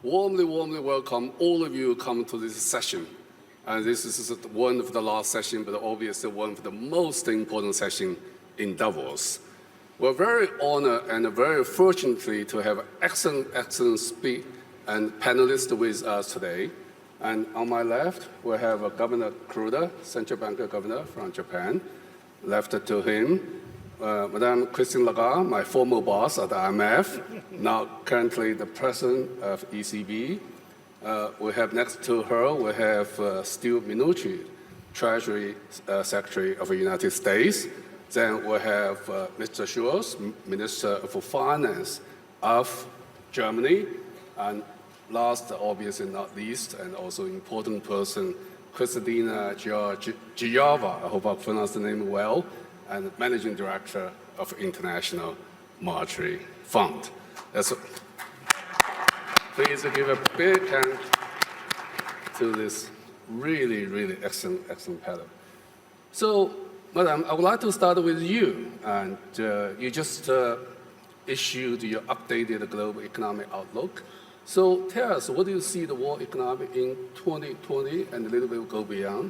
warmly welcome all of you come to this session. And this is one of the last session, but obviously one of the most important session in Davos. We're very honored and very fortunate to have excellent speaker and panelists with us today. And on my left, we have Governor Kuroda, Central Bank Governor from Japan. Left to him, Madame Christine Lagarde, my former boss at the IMF, now currently the president of ECB. We have next to her, we have Steve Mnuchin, Treasury Secretary of the United States. Then we have Mr. Scholz, Minister for Finance of Germany. And last, obviously not least, and also important person, Kristalina Georgieva, I hope I pronounced the name well, and Managing Director of International Monetary Fund. Please give a big hand to this really excellent panel. So, Madam, I would like to start with you. And you just issued your updated global economic outlook. So tell us, what do you see the world economy in 2020 and a little bit go beyond?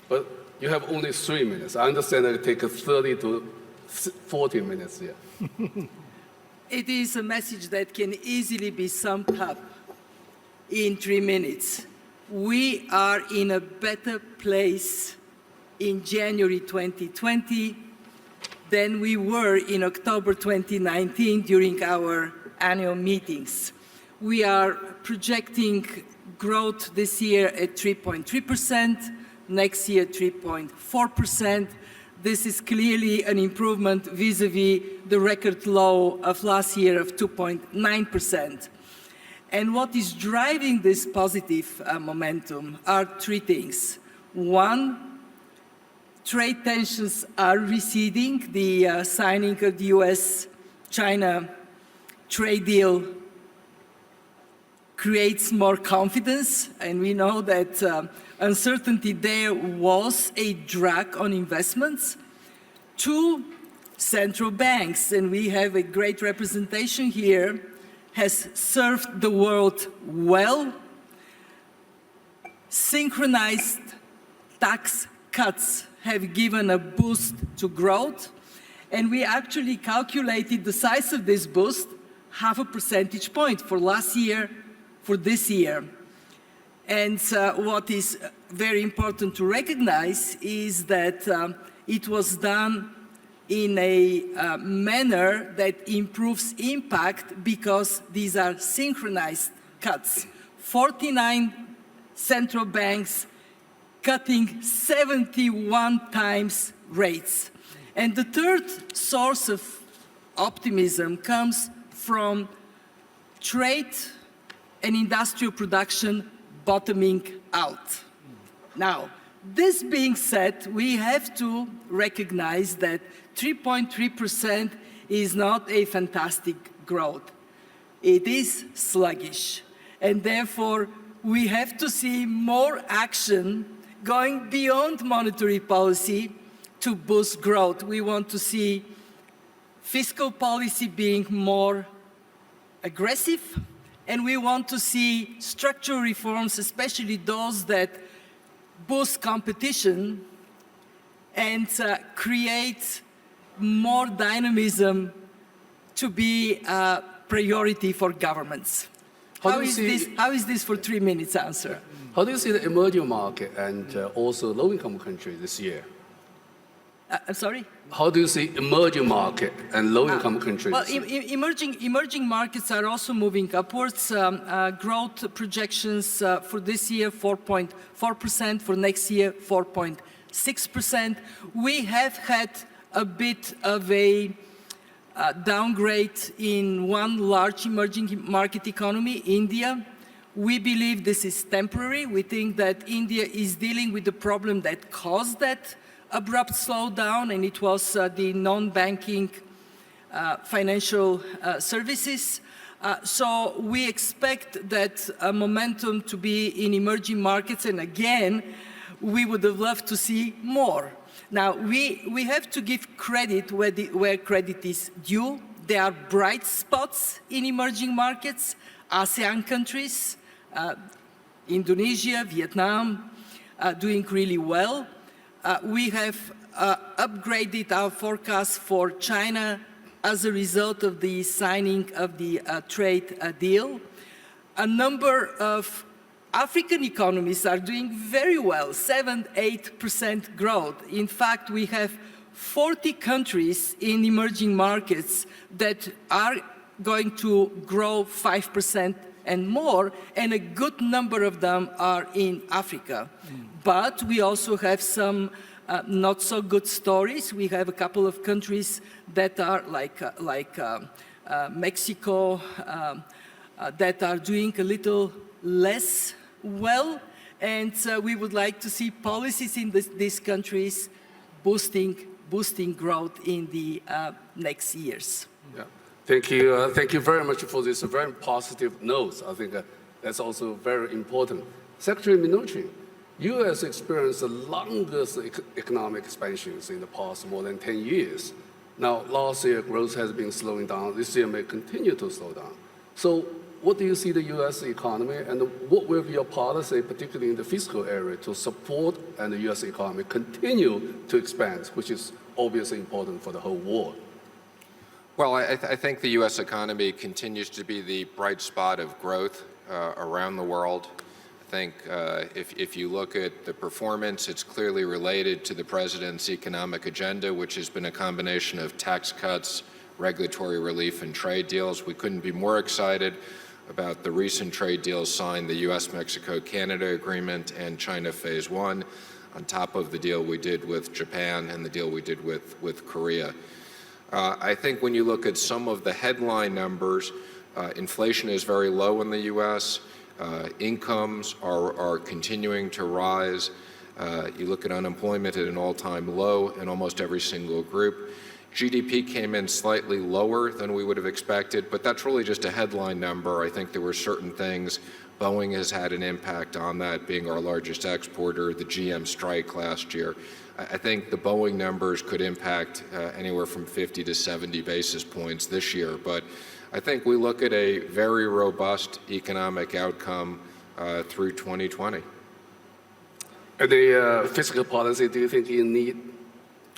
But you have only 3 minutes. I understand that it takes 30 to 40 minutes here. It is a message that can easily be summed up in 3 minutes. We are in a better place in January 2020 than we were in October 2019 during our annual meetings. We are projecting growth this year at 3.3%, next year 3.4%. This is clearly an improvement vis-à-vis the record low of last year of 2.9%. And what is driving this positive momentum are 3 things. One, trade tensions are receding. The signing of the US-China trade deal creates more confidence, and we know that uncertainty there was a drag on investments. 2, central banks, and we have a great representation here, has served the world well. Synchronized tax cuts have given a boost to growth, and we actually calculated the size of this boost, 0.5 percentage point for last year, for this year. And what is very important to recognize is that it was done in a manner that improves impact because these are synchronized cuts. 49 central banks cutting 71 times rates. And the third source of optimism comes from trade and industrial production bottoming out. Now, this being said, we have to recognize that 3.3% is not a fantastic growth. It is sluggish, and therefore we have to see more action going beyond monetary policy to boost growth. We want to see fiscal policy being more aggressive, and we want to see structural reforms, especially those that boost competition and create more dynamism to be a priority for governments. How is this for 3 minutes answer? How do you see the emerging market and also low-income countries this year? I'm sorry? How do you see emerging market and low-income countries? Well, emerging markets are also moving upwards. Growth projections for this year, 4.4%, for next year, 4.6%. We have had a bit of a downgrade in one large emerging market economy, India. We believe this is temporary. We think that India is dealing with the problem that caused that abrupt slowdown, and it was the non-banking financial services. So we expect that momentum to be in emerging markets, and again, we would have loved to see more. Now, we have to give credit where credit is due. There are bright spots in emerging markets. ASEAN countries, Indonesia, Vietnam, doing really well. We have upgraded our forecast for China as a result of the signing of the trade deal. A number of African economies are doing very well, 7-8% growth. In fact, we have 40 countries in emerging markets that are going to grow 5% and more, and a good number of them are in Africa. But we also have some not so good stories. We have a couple of countries that are like Mexico, that are doing a little less well, and we would like to see policies in these countries boosting growth in the next years. Yeah. Thank you very much for this very positive notes. I think that's also very important. Secretary Mnuchin, U.S. experienced the longest economic expansions in the past more than 10 years. Now, last year growth has been slowing down. This year may continue to slow down. So what do you see the U.S. economy, and what will be your policy, particularly in the fiscal area, to support and the U.S. economy continue to expand, which is obviously important for the whole world? Well, I think the U.S. economy continues to be the bright spot of growth around the world. I think if you look at the performance, it's clearly related to the president's economic agenda, which has been a combination of tax cuts, regulatory relief, and trade deals. We couldn't be more excited about the recent trade deals signed, the U.S.-Mexico-Canada agreement and China Phase 1, on top of the deal we did with Japan and the deal we did with Korea. I think when you look at some of the headline numbers, inflation is very low in the U.S. Incomes are continuing to rise. You look at unemployment at an all-time low in almost every single group. GDP came in slightly lower than we would have expected, but that's really just a headline number. I think there were certain things. Boeing has had an impact on that, being our largest exporter, the GM strike last year. I think the Boeing numbers could impact anywhere from 50 to 70 basis points this year. But I think we look at a very robust economic outcome through 2020. The fiscal policy, do you think you need?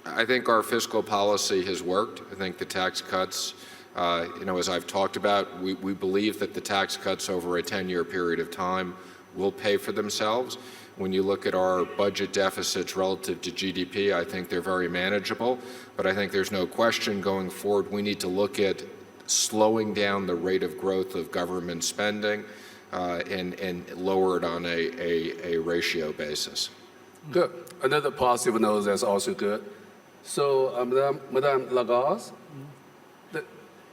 I think our fiscal policy has worked. I think the tax cuts, as I've talked about, we believe that the tax cuts over a 10-year period of time will pay for themselves. When you look at our budget deficits relative to GDP, I think they're very manageable. But I think there's no question going forward, we need to look at slowing down the rate of growth of government spending and lower it on a ratio basis. Good. Another positive note that's also good. So, Madame Lagarde,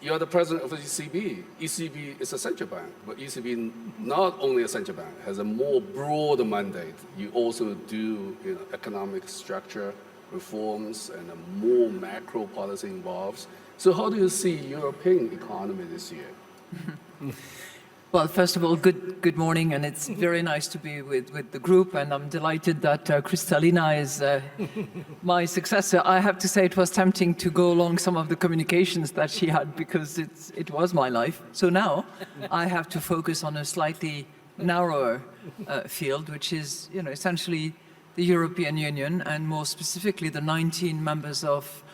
you're the president of the ECB. ECB is a central bank, but ECB not only a central bank, has a more broad mandate. You also do economic structure reforms and a more macro policy involves. So how do you see European economy this year? Well, first of all, good morning, and it's very nice to be with the group, and I'm delighted that Kristalina is my successor. I have to say it was tempting to go along some of the communications that she had because it was my life. So now I have to focus on a slightly narrower field, which is essentially the European Union, and more specifically the 19 members of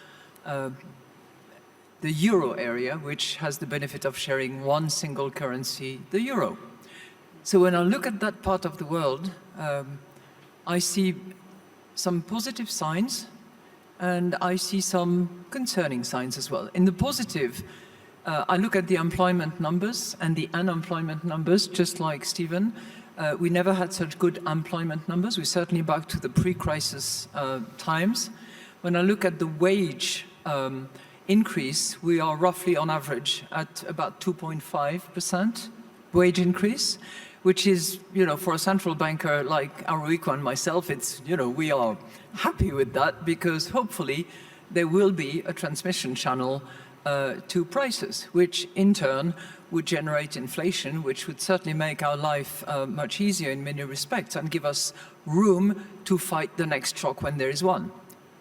the euro area, which has the benefit of sharing one single currency, the euro. So when I look at that part of the world, I see some positive signs and I see some concerning signs as well. In the positive, I look at the employment numbers and the unemployment numbers, just like Stephen. We never had such good employment numbers. We're certainly back to the pre-crisis times. When I look at the wage increase, we are roughly on average at about 2.5% wage increase, which is, for a central banker like Haruiko and myself, it's, we are happy with that because hopefully there will be a transmission channel to prices, which in turn would generate inflation, which would certainly make our life much easier in many respects and give us room to fight the next shock when there is one.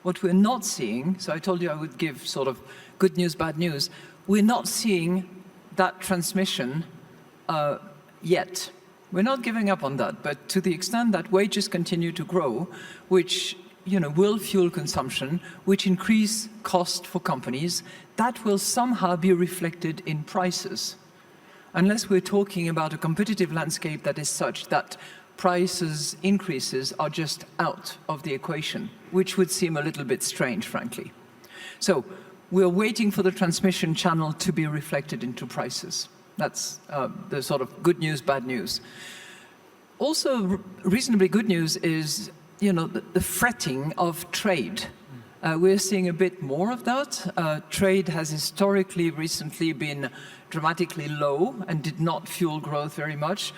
What we're not seeing, so I told you I would give sort of good news, bad news, we're not seeing that transmission yet. We're not giving up on that, but to the extent that wages continue to grow, which will fuel consumption, which increase cost for companies, that will somehow be reflected in prices. Unless we're talking about a competitive landscape that is such that prices increases are just out of the equation, which would seem a little bit strange, frankly. So we're waiting for the transmission channel to be reflected into prices. That's the sort of good news, bad news. Also, reasonably good news is, the fretting of trade. We're seeing a bit more of that. Trade has historically, recently been dramatically low and did not fuel growth very much.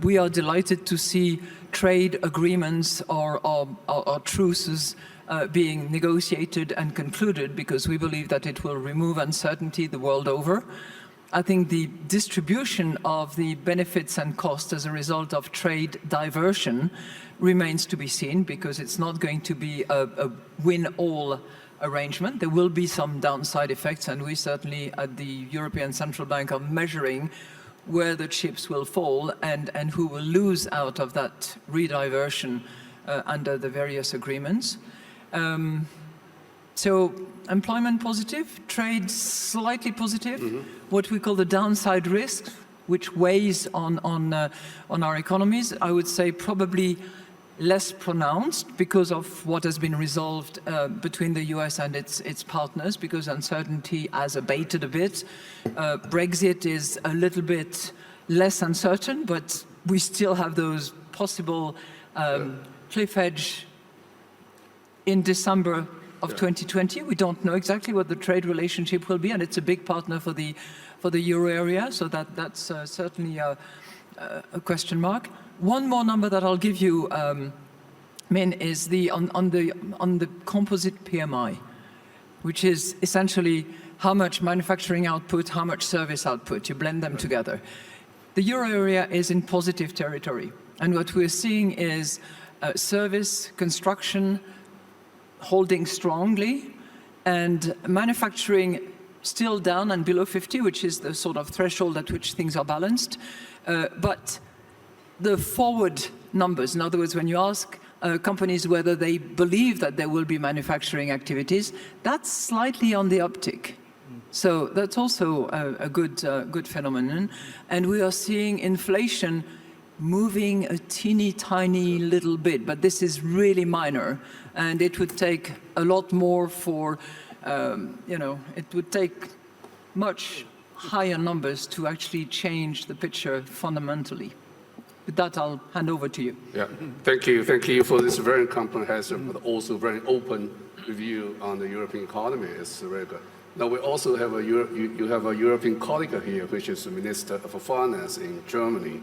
We are delighted to see trade agreements or truces being negotiated and concluded because we believe that it will remove uncertainty the world over. I think the distribution of the benefits and costs as a result of trade diversion remains to be seen because it's not going to be a win-all arrangement. There will be some downside effects, and we certainly at the European Central Bank are measuring where the chips will fall and who will lose out of that rediversion under the various agreements. So employment positive, trade slightly positive, what we call the downside risk, which weighs on our economies, I would say probably less pronounced because of what has been resolved between the US and its partners, because uncertainty has abated a bit. Brexit is a little bit less uncertain, but we still have those possible cliff edge in December of 2020. We don't know exactly what the trade relationship will be, and it's a big partner for the euro area, so that's certainly a question mark. One more number that I'll give you, Min, is on the composite PMI, which is essentially how much manufacturing output, how much service output. You blend them together. The euro area is in positive territory, and what we're seeing is service, construction, holding strongly, and manufacturing still down and below 50, which is the sort of threshold at which things are balanced. But the forward numbers, in other words, when you ask companies whether they believe that there will be manufacturing activities, that's slightly on the uptick. So that's also a good phenomenon. And we are seeing inflation moving a teeny tiny little bit, but this is really minor, and it would take a lot more for, it would take much higher numbers to actually change the picture fundamentally. With that, I'll hand over to you. Yeah, thank you for this very comprehensive but also very open review on the European economy. It's very good. Now we also have you have a European colleague here, which is the Minister of Finance in Germany.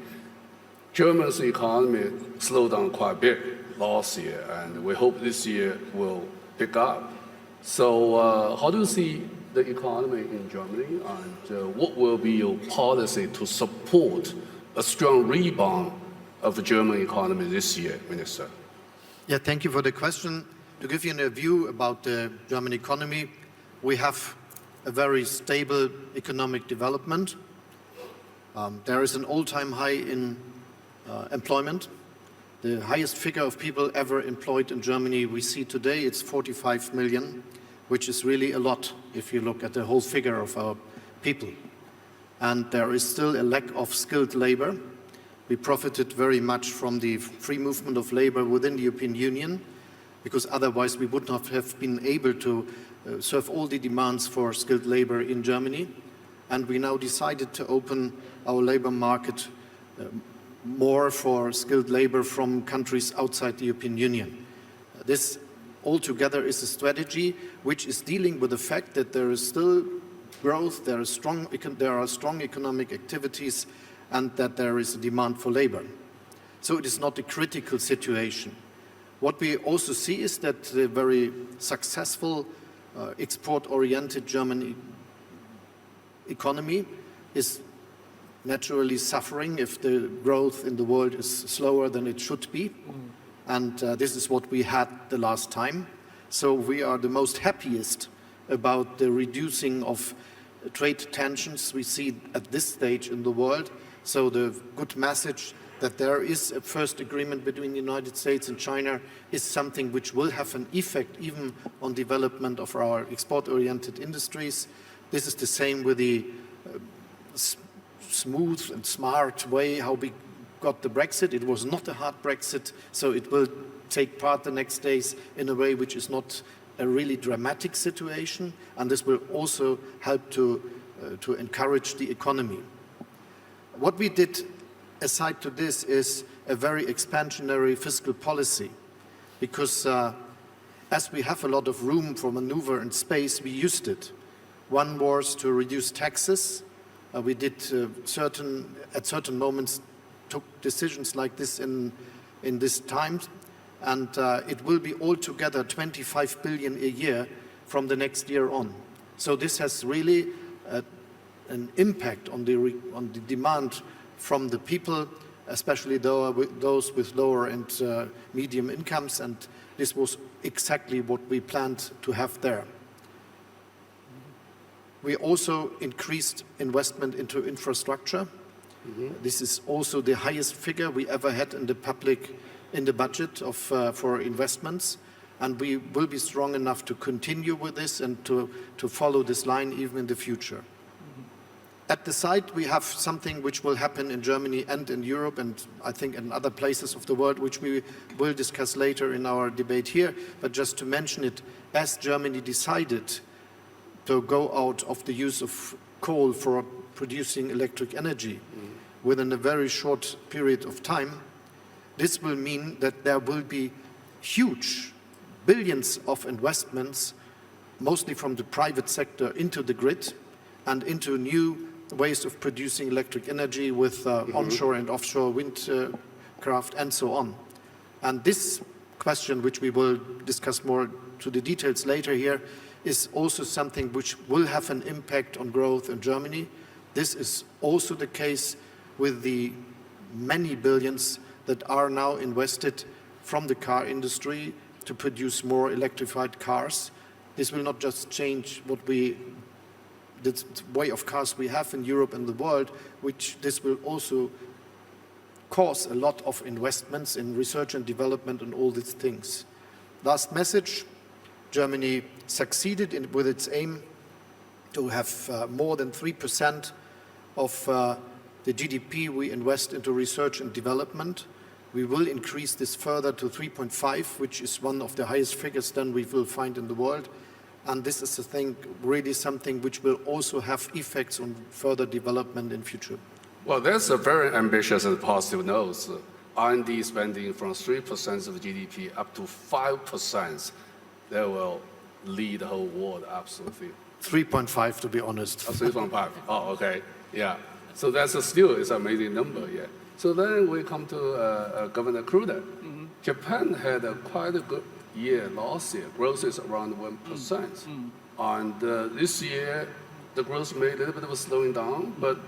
Germany's economy slowed down quite a bit last year, and we hope this year will pick up. So how do you see the economy in Germany, and what will be your policy to support a strong rebound of the German economy this year, Minister? Yeah, thank you for the question. To give you a view about the German economy, we have a very stable economic development. There is an all-time high in employment. The highest figure of people ever employed in Germany we see today, it's 45 million, which is really a lot if you look at the whole figure of our people. And there is still a lack of skilled labor. We profited very much from the free movement of labor within the European Union, because otherwise we would not have been able to serve all the demands for skilled labor in Germany. And we now decided to open our labor market more for skilled labor from countries outside the European Union. This altogether is a strategy which is dealing with the fact that there is still growth, there are strong economic activities, and that there is a demand for labor. So it is not a critical situation. What we also see is that the very successful export-oriented German economy is naturally suffering if the growth in the world is slower than it should be. And this is what we had the last time. So we are the most happiest about the reducing of trade tensions we see at this stage in the world. So the good message that there is a first agreement between the United States and China is something which will have an effect even on development of our export-oriented industries. This is the same with the smooth and smart way how we got the Brexit. It was not a hard Brexit, so it will take part the next days in a way which is not a really dramatic situation, and this will also help to encourage the economy. What we did aside to this is a very expansionary fiscal policy, because as we have a lot of room for maneuver and space, we used it. One was to reduce taxes. We did at certain moments took decisions like this in this time, and it will be altogether 25 billion a year from the next year on. So this has really an impact on the demand from the people, especially those with lower and medium incomes, and this was exactly what we planned to have there. We also increased investment into infrastructure. This is also the highest figure we ever had in the budget for investments, and we will be strong enough to continue with this and to follow this line even in the future. At the side, we have something which will happen in Germany and in Europe, and I think in other places of the world, which we will discuss later in our debate here. But just to mention it, as Germany decided to go out of the use of coal for producing electric energy within a very short period of time, this will mean that there will be huge billions of investments, mostly from the private sector, into the grid and into new ways of producing electric energy with onshore and offshore windcraft and so on. And this question, which we will discuss more to the details later here, is also something which will have an impact on growth in Germany. This is also the case with the many billions that are now invested from the car industry to produce more electrified cars. This will not just change the way of cars we have in Europe and the world, which this will also cause a lot of investments in research and development and all these things. Last message, Germany succeeded with its aim to have more than 3% of the GDP we invest into research and development. We will increase this further to 3.5, which is one of the highest figures then we will find in the world. And this is, I think, really something which will also have effects on further development in future. Well, that's a very ambitious and positive note. R&D spending from 3% of GDP up to 5%, that will lead the whole world, absolutely. 3.5, to be honest. 3.5. Oh, okay. Yeah. So that's still is an amazing number. Yeah. So then we come to Governor Kruder. Japan had quite a good year last year. Growth is around 1%. And this year, the growth may a little bit of a slowing down, but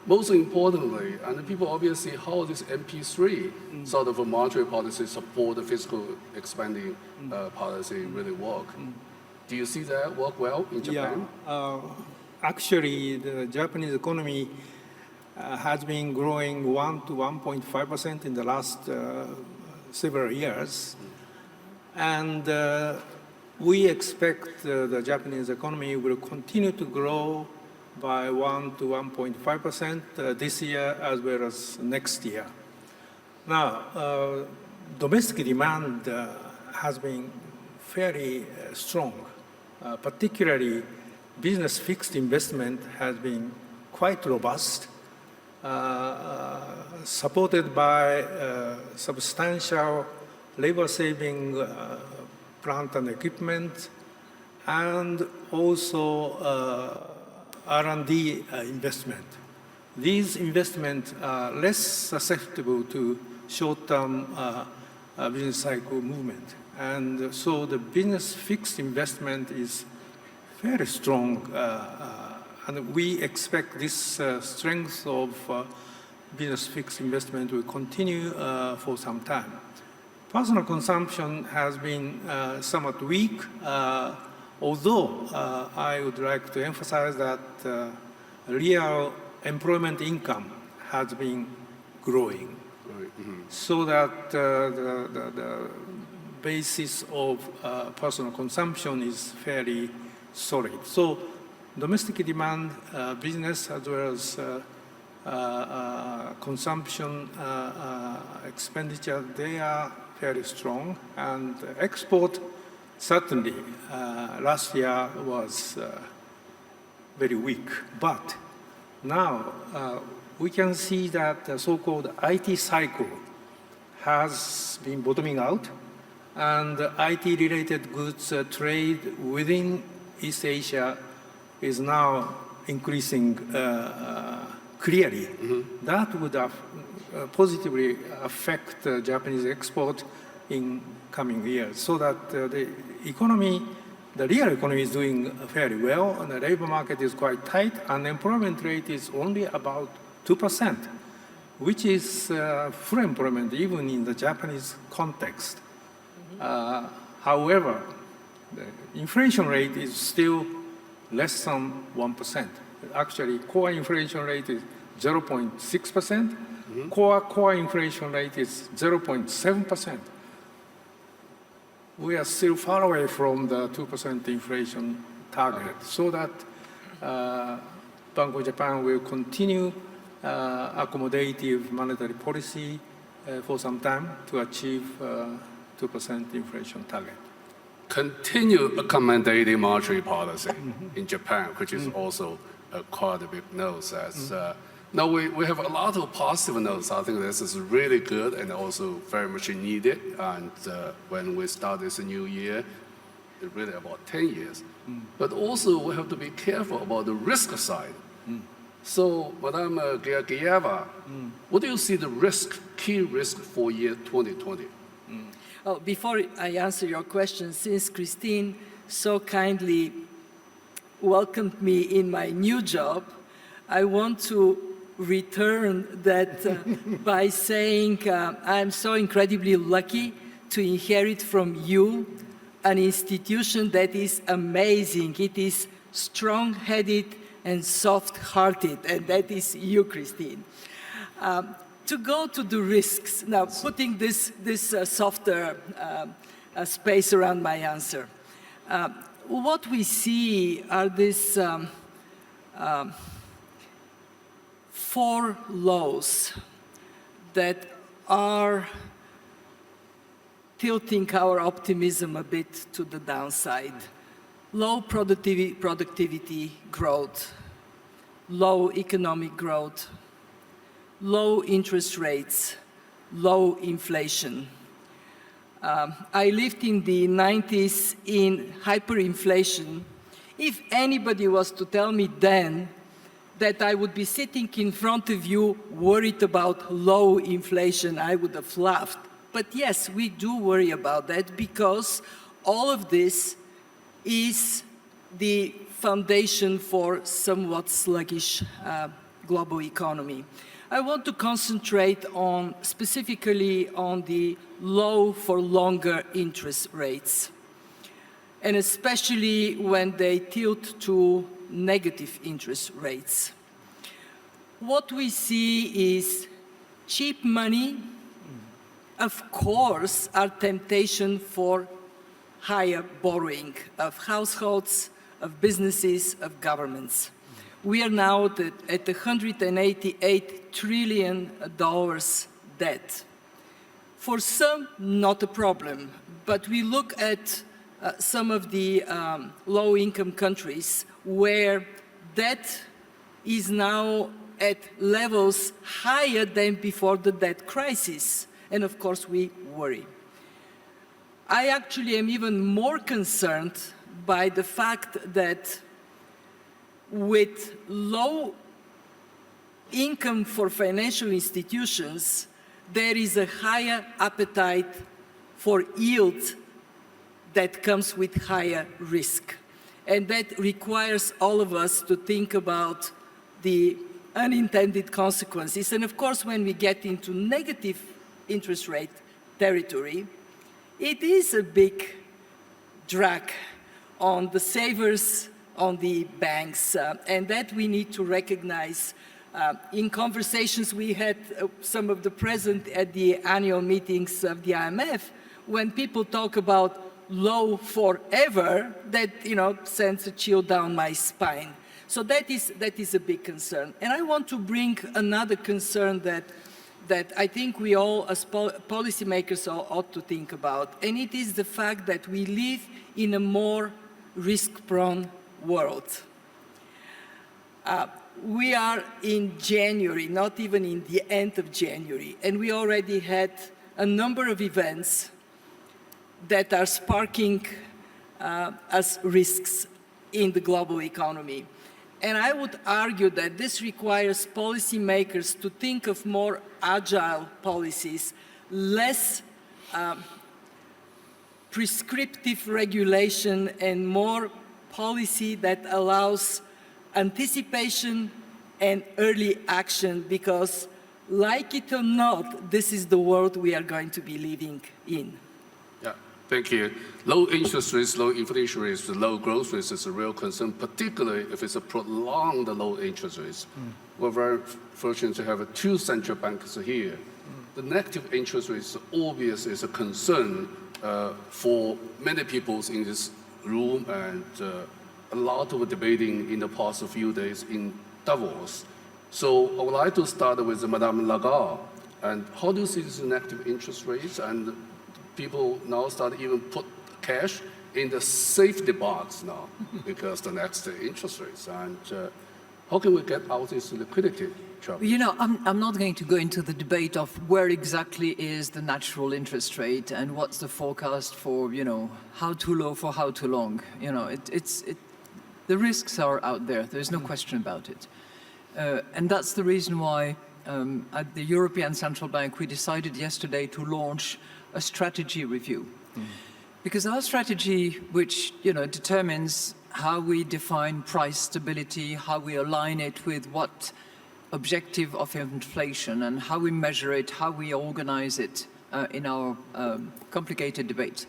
most importantly, and people obviously how this MP3 sort of a monetary policy support the fiscal expanding policy really work. Do you see that work well in Japan? Yeah, actually, the Japanese economy has been growing 1 to 1.5% in the last several years. And we expect the Japanese economy will continue to grow by 1 to 1.5% this year as well as next year. Now, domestic demand has been fairly strong, particularly business fixed investment has been quite robust, supported by substantial labor-saving plant and equipment, and also R&D investment. These investments are less susceptible to short-term business cycle movement. And so the business fixed investment is very strong, and we expect this strength of business fixed investment will continue for some time. Personal consumption has been somewhat weak, although I would like to emphasize that real employment income has been growing. Right. Mhm. So that the basis of personal consumption is fairly solid. So domestic demand, business as well as consumption expenditure, they are fairly strong. And export, certainly, last year was very weak. But now we can see that the so-called IT cycle has been bottoming out, and IT-related goods trade within East Asia is now increasing clearly. Mm-hmm. That would positively affect Japanese export in coming years, so that the economy, the real economy is doing fairly well, and the labor market is quite tight. Unemployment rate is only about 2%, which is full employment even in the Japanese context. However, the inflation rate is still less than 1%. Actually, core inflation rate is 0.6%. Mm-hmm. Core inflation rate is 0.7%. We are still far away from the 2% inflation target, so that Bank of Japan will continue accommodative monetary policy for some time to achieve 2% inflation target. Continue accommodating monetary policy in Japan, which is also quite a big news. Now we have a lot of positive notes. I think this is really good and also very much needed. And when we start this new year, it's really about 10 years. But also we have to be careful about the risk side. So, Madame Georgieva, what do you see the key risk for year 2020? Oh, before I answer your question, since Christine so kindly welcomed me in my new job, I want to return that by saying I'm so incredibly lucky to inherit from you an institution that is amazing. It is strong-headed and soft-hearted, and that is you, Christine. To go to the risks, now putting this softer space around my answer, what we see are these 4 laws that are tilting our optimism a bit to the downside. Low productivity growth, low economic growth, low interest rates, low inflation. I lived in the 90s in hyperinflation. If anybody was to tell me then that I would be sitting in front of you worried about low inflation, I would have laughed. But yes, we do worry about that because all of this is the foundation for somewhat sluggish global economy. I want to concentrate specifically on the low for longer interest rates, and especially when they tilt to negative interest rates. What we see is cheap money, of course, are temptation for higher borrowing of households, of businesses, of governments. We are now at $188 trillion debt. For some, not a problem, but we look at some of the low-income countries where debt is now at levels higher than before the debt crisis, and of course we worry. I actually am even more concerned by the fact that with low income for financial institutions, there is a higher appetite for yield that comes with higher risk. And that requires all of us to think about the unintended consequences. And of course, when we get into negative interest rate territory, it is a big drag on the savers, on the banks, and that we need to recognize In conversations we had, some of the present at the annual meetings of the IMF, when people talk about low forever, that, you know, sends a chill down my spine. So that is a big concern. And I want to bring another concern that I think we all, as policymakers, ought to think about, and it is the fact that we live in a more risk-prone world. We are in January, not even in the end of January, and we already had a number of events that are sparking as risks in the global economy. And I would argue that this requires policymakers to think of more agile policies, less prescriptive regulation, and more policy that allows anticipation and early action, because, like it or not, this is the world we are going to be living in. Yeah, thank you. Low interest rates, low inflation rates, low growth rates is a real concern, particularly if it's a prolonged low interest rates. We're very fortunate to have two central banks here. The negative interest rates obviously is a concern for many people in this room, and a lot of debating in the past few days in Davos. So I would like to start with Madame Lagarde. And how do you see these negative interest rates? And people now start even put cash in the safety box now because the next interest rates. And how can we get out this liquidity trouble? You know, I'm not going to go into the debate of where exactly is the natural interest rate and what's the forecast for, you know, how too low for how too long. You know, the risks are out there. There's no question about it. And that's the reason why at the European Central Bank we decided yesterday to launch a strategy review. Because our strategy, which, you know, determines how we define price stability, how we align it with what objective of inflation, and how we measure it, how we organize it in our complicated debate.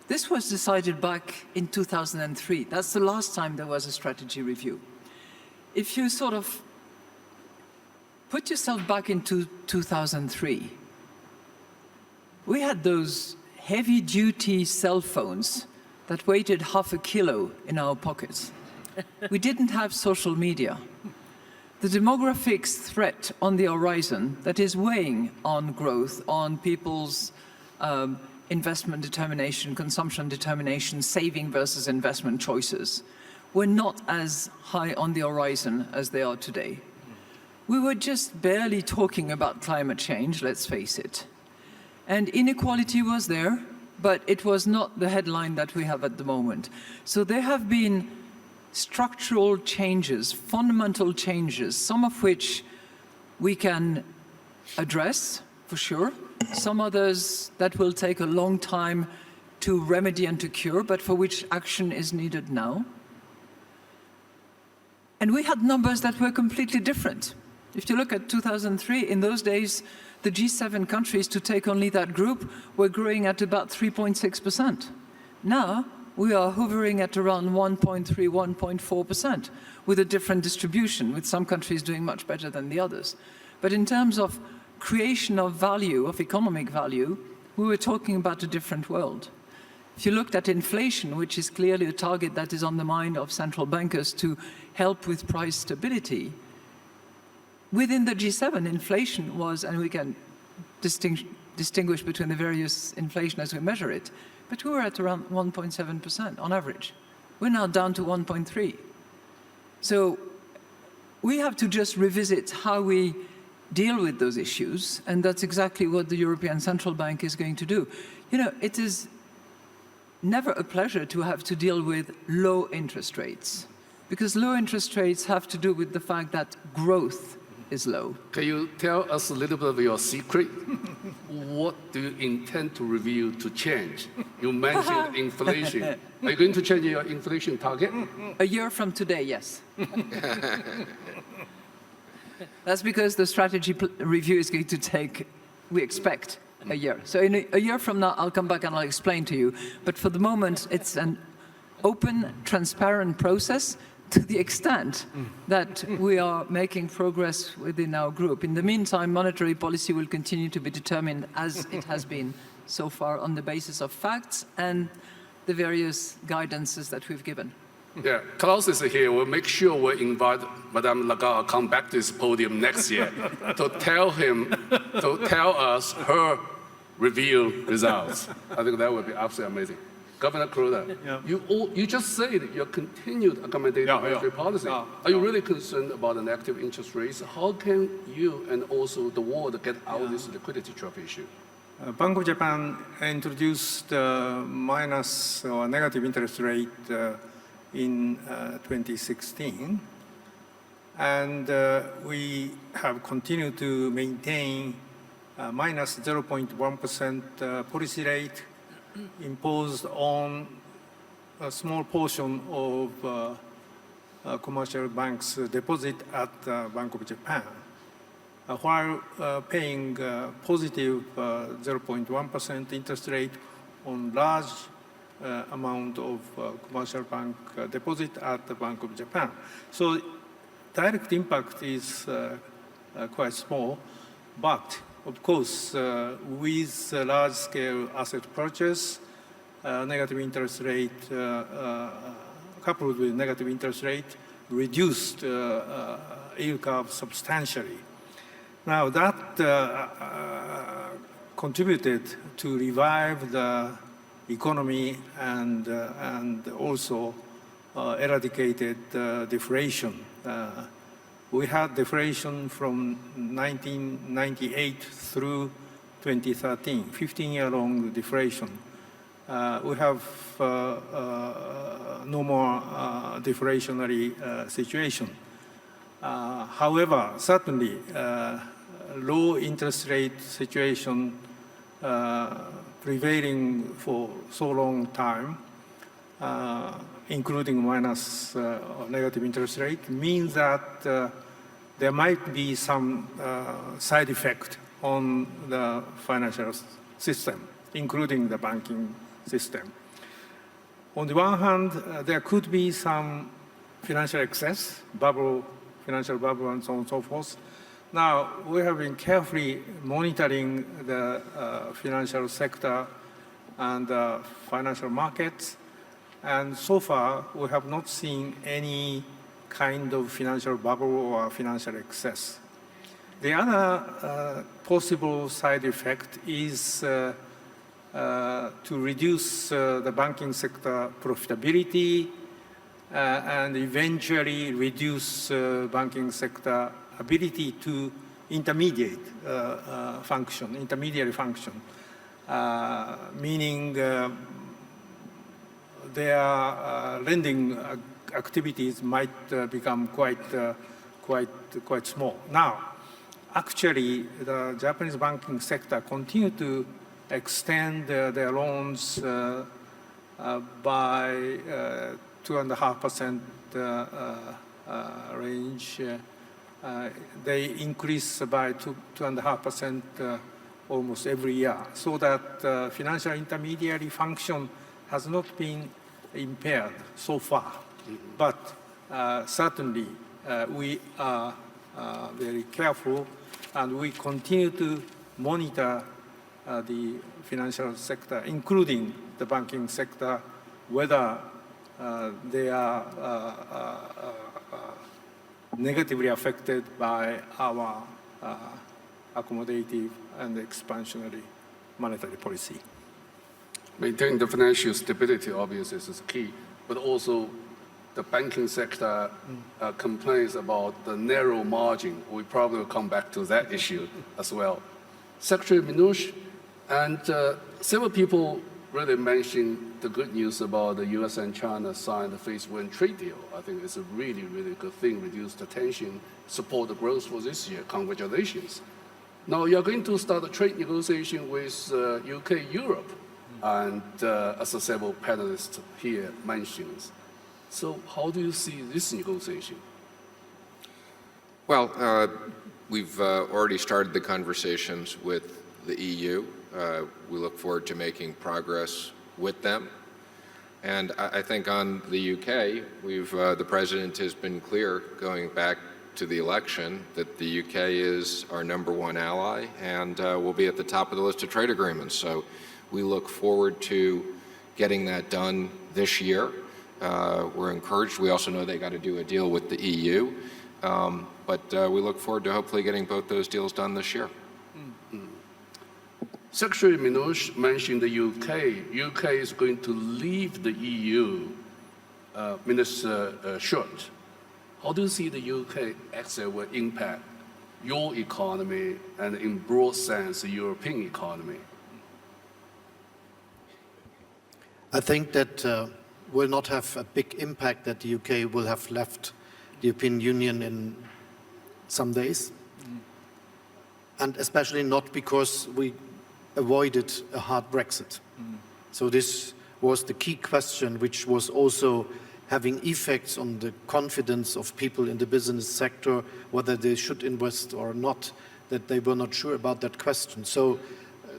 This was decided back in 2003. That's the last time there was a strategy review. If you sort of put yourself back into 2003, we had those heavy-duty cell phones that weighed half a kilo in our pockets. We didn't have social media. The demographics threat on the horizon that is weighing on growth, on people's investment determination, consumption determination, saving versus investment choices, were not as high on the horizon as they are today. We were just barely talking about climate change, let's face it. And inequality was there, but it was not the headline that we have at the moment. So there have been structural changes, fundamental changes, some of which we can address, for sure. Some others that will take a long time to remedy and to cure, but for which action is needed now. And we had numbers that were completely different. If you look at 2003, in those days, the G7 countries, to take only that group, were growing at about 3.6%. Now, we are hovering at around 1.3, 1.4%, with a different distribution, with some countries doing much better than the others. But in terms of creation of value, of economic value, we were talking about a different world. If you looked at inflation, which is clearly a target that is on the mind of central bankers to help with price stability, within the G7, inflation was, and we can distinguish between the various inflation as we measure it, but we were at around 1.7% on average. We're now down to 1.3. So we have to just revisit how we deal with those issues, and that's exactly what the European Central Bank is going to do. You know, it is never a pleasure to have to deal with low interest rates, because low interest rates have to do with the fact that growth is low. Can you tell us a little bit of your secret? What do you intend to review to change? You mentioned inflation. Are you going to change your inflation target? A year from today, yes. That's because the strategy review is going to take, we expect, a year. So in a year from now, I'll come back and I'll explain to you. But for the moment, it's an open, transparent process to the extent that we are making progress within our group. In the meantime, monetary policy will continue to be determined as it has been so far on the basis of facts and the various guidances that we've given. Yeah, Klaus is here. We'll make sure we invite Madame Lagarde come back to this podium next year to tell us her review results. I think that would be absolutely amazing. Governor Kruder, you just said your continued accommodative monetary policy. Are you really concerned about the negative interest rates? How can you and also the world get out of this liquidity trap issue? Bank of Japan introduced minus or negative interest rate in 2016, and we have continued to maintain minus 0.1% policy rate imposed on a small portion of commercial banks' deposit at Bank of Japan, while paying positive 0.1% interest rate on large amount of commercial bank deposit at the Bank of Japan. So direct impact is quite small, but of course, with large-scale asset purchase, negative interest rate, coupled with negative interest rate, reduced yield curve substantially. Now that contributed to revive the economy and also eradicated deflation. We had deflation from 1998 through 2013, 15-year-long deflation. We have no more deflationary situation. However, certainly, low interest rate situation prevailing for so long time, including minus negative interest rate, means that there might be some side effect on the financial system, including the banking system. On the one hand, there could be some financial excess, financial bubble, and so on and so forth. Now, we have been carefully monitoring the financial sector and financial markets, and so far, we have not seen any kind of financial bubble or financial excess. The other possible side effect is to reduce the banking sector profitability and eventually reduce banking sector ability to intermediary function, meaning their lending activities might become quite small. Now, actually, the Japanese banking sector continue to extend their loans by 2.5% range. They increase by 2.5% almost every year, so that financial intermediary function has not been impaired so far. But certainly, we are very careful, and we continue to monitor the financial sector, including the banking sector, whether they are negatively affected by our accommodative and expansionary monetary policy. Maintaining the financial stability, obviously, is key, but also the banking sector complains about the narrow margin. We probably will come back to that issue as well. Secretary Mnuchin, and several people really mentioned the good news about the U.S. and China signed the Phase 1 trade deal. I think it's a really, really good thing, reduce the tension, support the growth for this year. Congratulations. Now, you're going to start a trade negotiation with UK, Europe, and as several panelists here mentioned. So how do you see this negotiation? Well, we've already started the conversations with the EU. We look forward to making progress with them. And I think on the UK, the President has been clear going back to the election that the UK is our #1 ally and will be at the top of the list of trade agreements. So we look forward to getting that done this year. We're encouraged. We also know they got to do a deal with the EU. But we look forward to hopefully getting both those deals done this year. Secretary Mnuchin mentioned the UK. UK is going to leave the EU. Minister Schultz, how do you see the UK exit will impact your economy and, in broad sense, the European economy? I think that will not have a big impact that the UK will have left the European Union in some days. And especially not because we avoided a hard Brexit. So this was the key question, which was also having effects on the confidence of people in the business sector, whether they should invest or not, that they were not sure about that question. So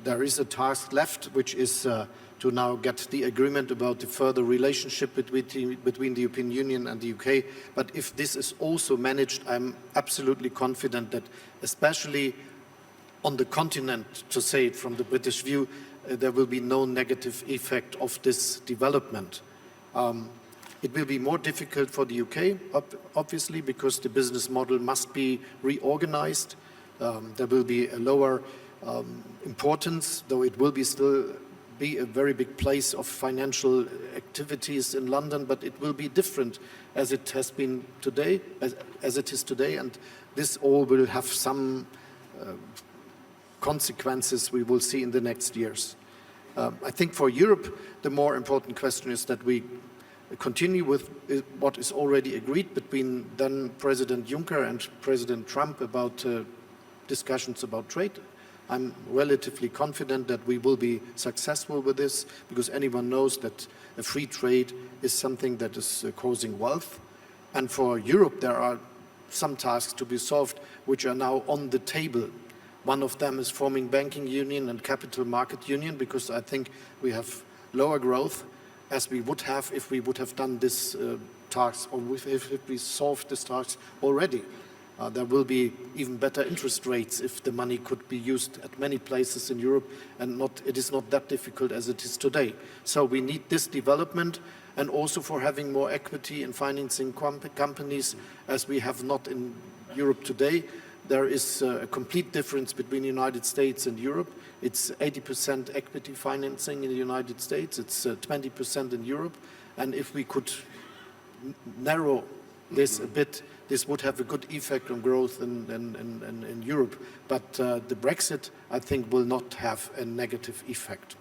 there is a task left, which is to now get the agreement about the further relationship between the European Union and the UK. But if this is also managed, I'm absolutely confident that, especially on the continent, to say it from the British view, there will be no negative effect of this development. It will be more difficult for the UK, obviously, because the business model must be reorganized. There will be a lower importance, though it will be still be a very big place of financial activities in London, but it will be different as it has been today, as it is today, and this all will have some consequences we will see in the next years. I think for Europe, the more important question is that we continue with what is already agreed between then President Juncker and President Trump about discussions about trade. I'm relatively confident that we will be successful with this, because anyone knows that a free trade is something that is causing wealth. And for Europe, there are some tasks to be solved which are now on the table. One of them is forming banking union and capital market union, because I think we have lower growth as we would have if we would have done this task, or if we solved this task already. There will be even better interest rates if the money could be used at many places in Europe, and it is not that difficult as it is today. So we need this development, and also for having more equity in financing companies, as we have not in Europe today. There is a complete difference between the United States and Europe. It's 80% equity financing in the United States, it's 20% in Europe, and if we could narrow this a bit, this would have a good effect on growth in Europe. But the Brexit, I think, will not have a negative effect.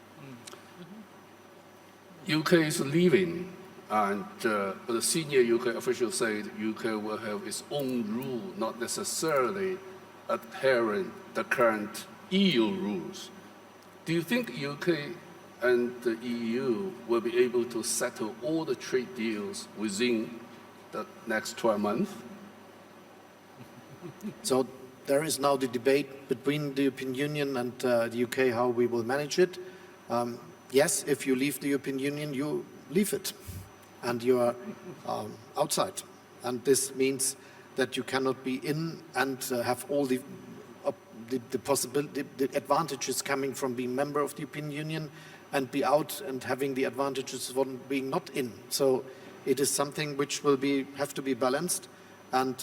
UK is leaving, and the senior UK officials say the UK will have its own rule, not necessarily adhering the current EU rules. Do you think UK and the EU will be able to settle all the trade deals within the next 12 months? So there is now the debate between the European Union and the UK how we will manage it. Yes, if you leave the European Union, you leave it, and you are outside. And this means that you cannot be in and have all the possibility, the advantages coming from being member of the European Union, and be out and having the advantages of being not in. So it is something which will have to be balanced, and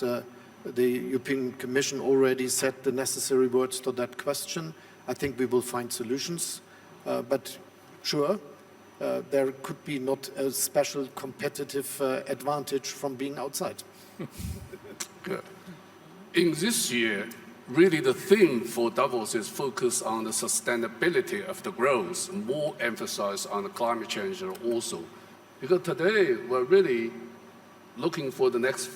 the European Commission already said the necessary words to that question. I think we will find solutions, but sure, there could be not a special competitive advantage from being outside. Good. In this year, really the theme for Davos is focus on the sustainability of the growth, more emphasis on the climate change also. Because today we're really looking for the next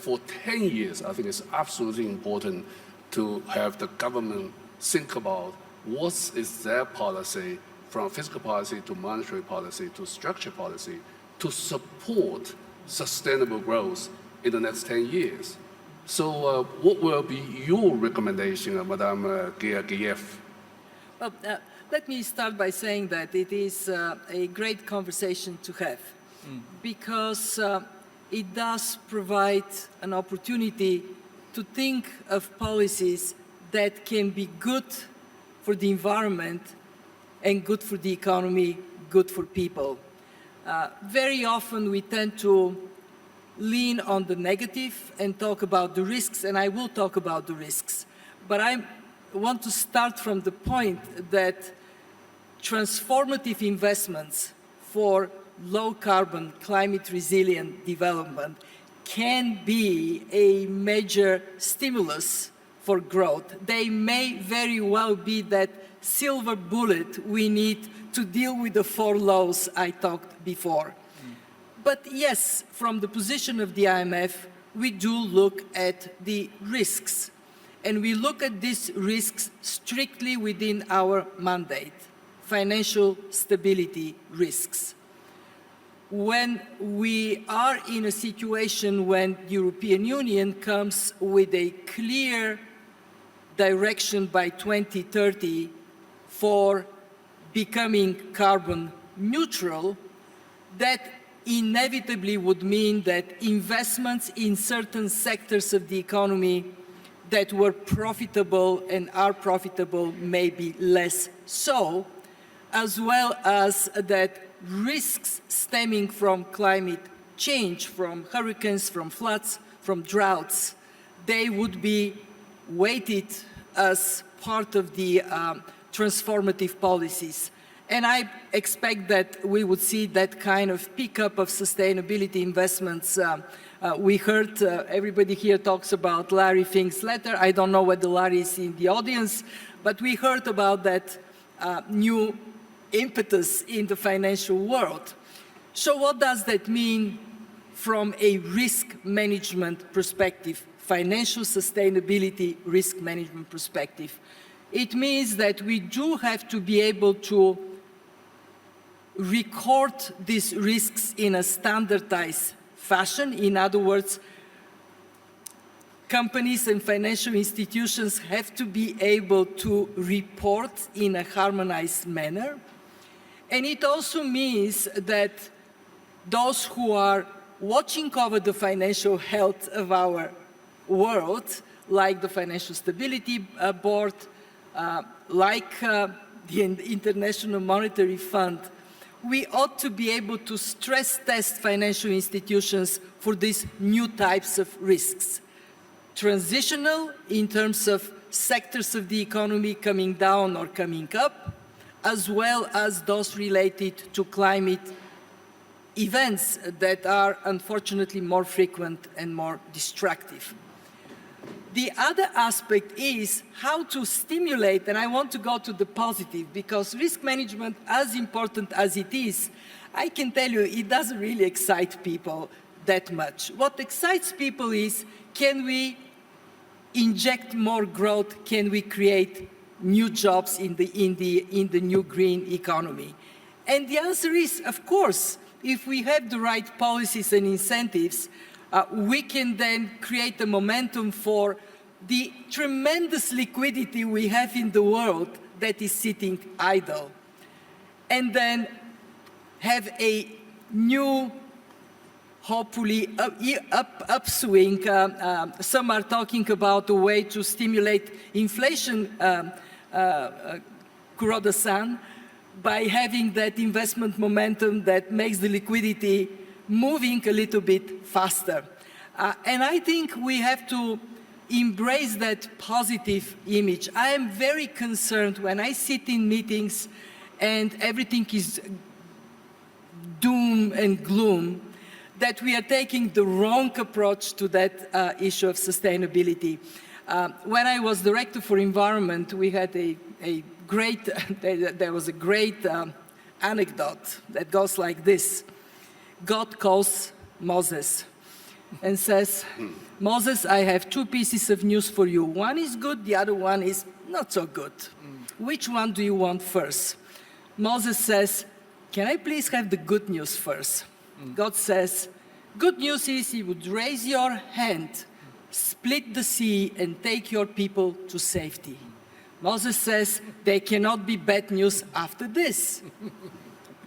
10 years. I think it's absolutely important to have the government think about what is their policy, from fiscal policy to monetary policy to structure policy, to support sustainable growth in the next 10 years. So what will be your recommendation, Madame Georgiev? Well, let me start by saying that it is a great conversation to have. because it does provide an opportunity to think of policies that can be good for the environment and good for the economy, good for people. Very often we tend to lean on the negative and talk about the risks, and I will talk about the risks. But I want to start from the point that transformative investments for low-carbon, climate-resilient development can be a major stimulus for growth. They may very well be that silver bullet we need to deal with the 4 laws I talked before. But yes, from the position of the IMF, we do look at the risks. And we look at these risks strictly within our mandate, financial stability risks. When we are in a situation when the European Union comes with a clear direction by 2030 for becoming carbon neutral, that inevitably would mean that investments in certain sectors of the economy that were profitable and are profitable may be less so, as well as that risks stemming from climate change, from hurricanes, from floods, from droughts, they would be weighted as part of the transformative policies. And I expect that we would see that kind of pickup of sustainability investments. We heard everybody here talks about Larry Fink's letter. I don't know whether Larry is in the audience, but we heard about that new impetus in the financial world. So what does that mean from a risk management perspective, financial sustainability risk management perspective? It means that we do have to be able to record these risks in a standardized fashion. In other words, companies and financial institutions have to be able to report in a harmonized manner. And it also means that those who are watching over the financial health of our world, like the Financial Stability Board, like the International Monetary Fund, we ought to be able to stress test financial institutions for these new types of risks. Transitional in terms of sectors of the economy coming down or coming up, as well as those related to climate events that are unfortunately more frequent and more destructive. The other aspect is how to stimulate, and I want to go to the positive, because risk management, as important as it is, I can tell you it doesn't really excite people that much. What excites people is, can we inject more growth? Can we create new jobs in the new green economy? And the answer is, of course, if we have the right policies and incentives, we can then create a momentum for the tremendous liquidity we have in the world that is sitting idle. And then have a new, hopefully, upswing. Some are talking about a way to stimulate inflation, Kuroda-san, by having that investment momentum that makes the liquidity moving a little bit faster. And I think we have to embrace that positive image. I am very concerned when I sit in meetings and everything is doom and gloom, that we are taking the wrong approach to that issue of sustainability. When I was director for environment, we had there was a great anecdote that goes like this. God calls Moses and says, Moses, I have 2 pieces of news for you. One is good, the other one is not so good. Which one do you want first? Moses says, can I please have the good news first? God says, good news is you would raise your hand, split the sea, and take your people to safety. Moses says, there cannot be bad news after this.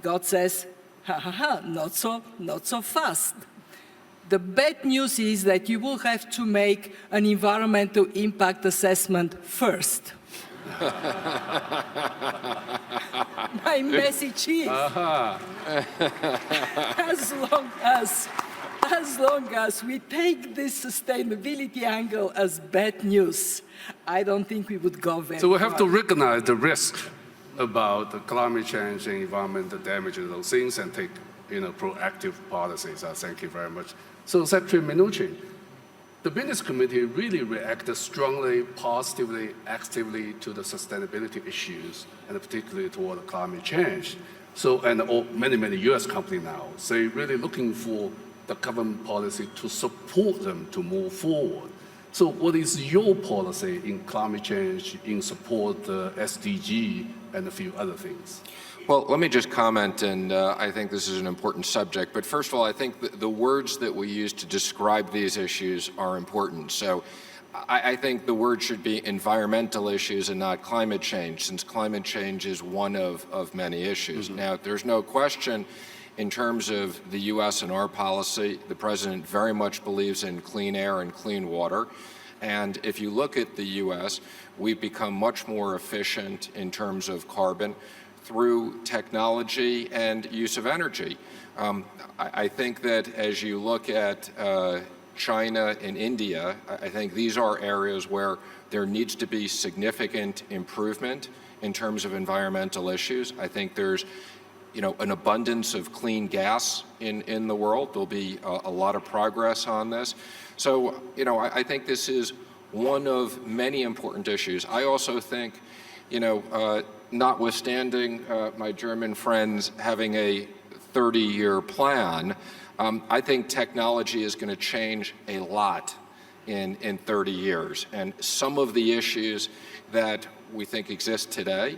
God says, Ha ha ha, not so fast. The bad news is that you will have to make an environmental impact assessment first. My message is, as long as we take this sustainability angle as bad news, I don't think we would go very So we have to far. recognize the risk about the climate change and environmental damage and those things and take proactive policies. Thank you very much. So Secretary Mnuchin, the Business Committee really reacted strongly, positively, actively to the sustainability issues, and particularly toward climate change. So, and many US companies now, so really looking for the government policy to support them to move forward. So what is your policy in climate change, in support the SDG, and a few other things? Well, let me just comment, and I think this is an important subject. But first of all, I think the words that we use to describe these issues are important. So I think the word should be environmental issues and not climate change, since climate change is one of many issues. Now, there's no question in terms of the U.S. and our policy, the President very much believes in clean air and clean water. And if you look at the U.S., we've become much more efficient in terms of carbon through technology and use of energy. I think that as you look at China and India, I think these are areas where there needs to be significant improvement in terms of environmental issues. I think there's an abundance of clean gas in the world. There'll be a lot of progress on this. So, I think this is one of many important issues. I also think, notwithstanding my German friends having a 30-year plan, I think technology is going to change a lot in 30 years. And some of the issues that we think exist today,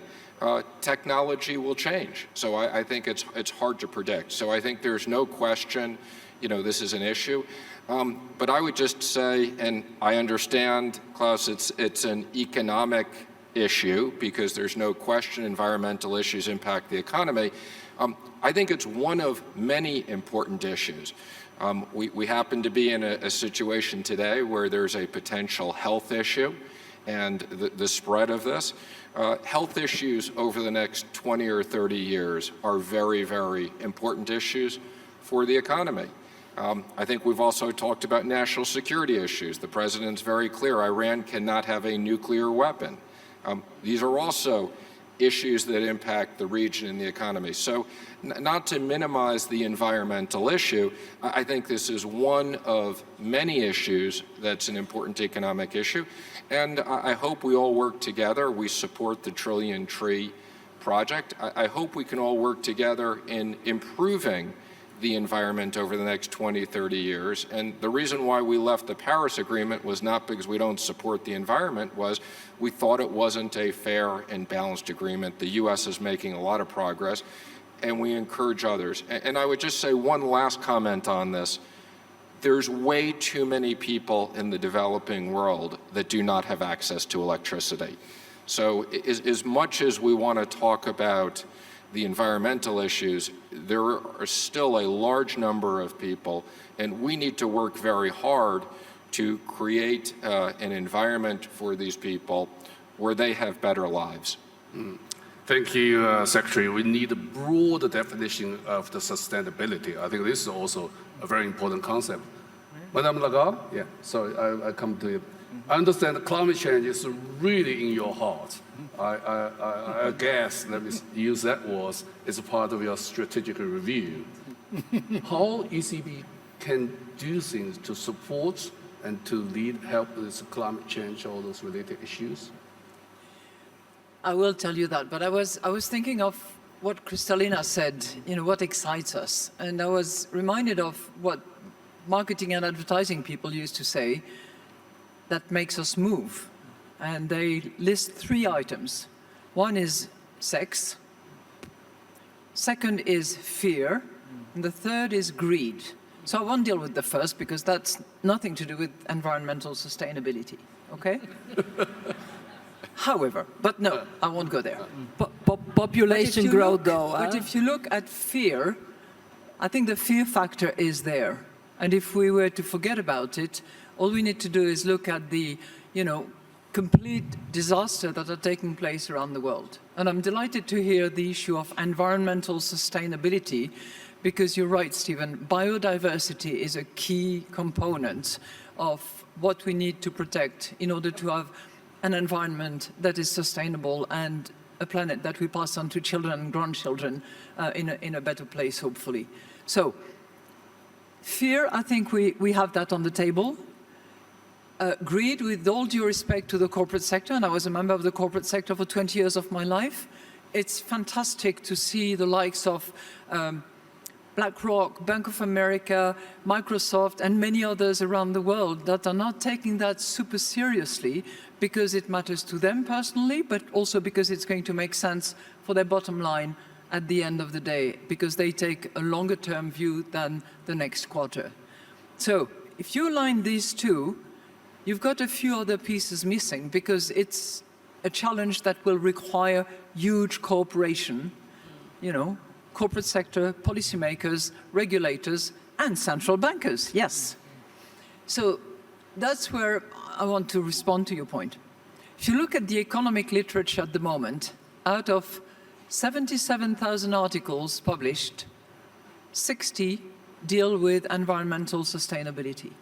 technology will change. So I think it's hard to predict. So I think there's no question, this is an issue. But I would just say, and I understand, Klaus, it's an economic issue because there's no question environmental issues impact the economy. I think it's one of many important issues. We happen to be in a situation today where there's a potential health issue and the spread of this. Health issues over the next 20 or 30 years are very, very important issues for the economy. I think we've also talked about national security issues. The President's very clear, Iran cannot have a nuclear weapon. These are also issues that impact the region and the economy. So not to minimize the environmental issue, I think this is one of many issues that's an important economic issue. And I hope we all work together. We support the Trillion Tree Project. I hope we can all work together in improving the environment over the next 20, 30 years. And the reason why we left the Paris Agreement was not because we don't support the environment, was we thought it wasn't a fair and balanced agreement. The U.S. is making a lot of progress, and we encourage others. And I would just say one last comment on this. There's way too many people in the developing world that do not have access to electricity. So as much as we want to talk about the environmental issues, there are still a large number of people, and we need to work very hard to create an environment for these people where they have better lives. Thank you, Secretary. We need a broad definition of the sustainability. I think this is also a very important concept. Madame Lagarde? Yeah, sorry, I come to you. I understand that climate change is really in your heart. I guess, let me use that word, it's a part of your strategic review. How ECB can do things to support and to help with climate change, all those related issues? I will tell you that, but I was thinking of what Kristalina said, what excites us. And I was reminded of what marketing and advertising people used to say, that makes us move. And they list 3 items. One is sex, second is fear, and the third is greed. So I won't deal with the first because that's nothing to do with environmental sustainability, okay? However, but no, I won't go there. Population growth, though. But if you look at fear, I think the fear factor is there. And if we were to forget about it, all we need to do is look at the, complete disaster that are taking place around the world. And I'm delighted to hear the issue of environmental sustainability, because you're right, Stephen, biodiversity is a key component of what we need to protect in order to have an environment that is sustainable and a planet that we pass on to children and grandchildren in a better place, hopefully. So, fear, I think we have that on the table. Greed, with all due respect to the corporate sector, and I was a member of the corporate sector for 20 years of my life, it's fantastic to see the likes of BlackRock, Bank of America, Microsoft, and many others around the world that are not taking that super seriously because it matters to them personally, but also because it's going to make sense for their bottom line at the end of the day, because they take a longer term view than the next quarter. So if you align these two, you've got a few other pieces missing, because it's a challenge that will require huge cooperation, corporate sector, policymakers, regulators, and central bankers, yes. So that's where I want to respond to your point. If you look at the economic literature at the moment, out of 77,000 articles published, 60 deal with environmental sustainability.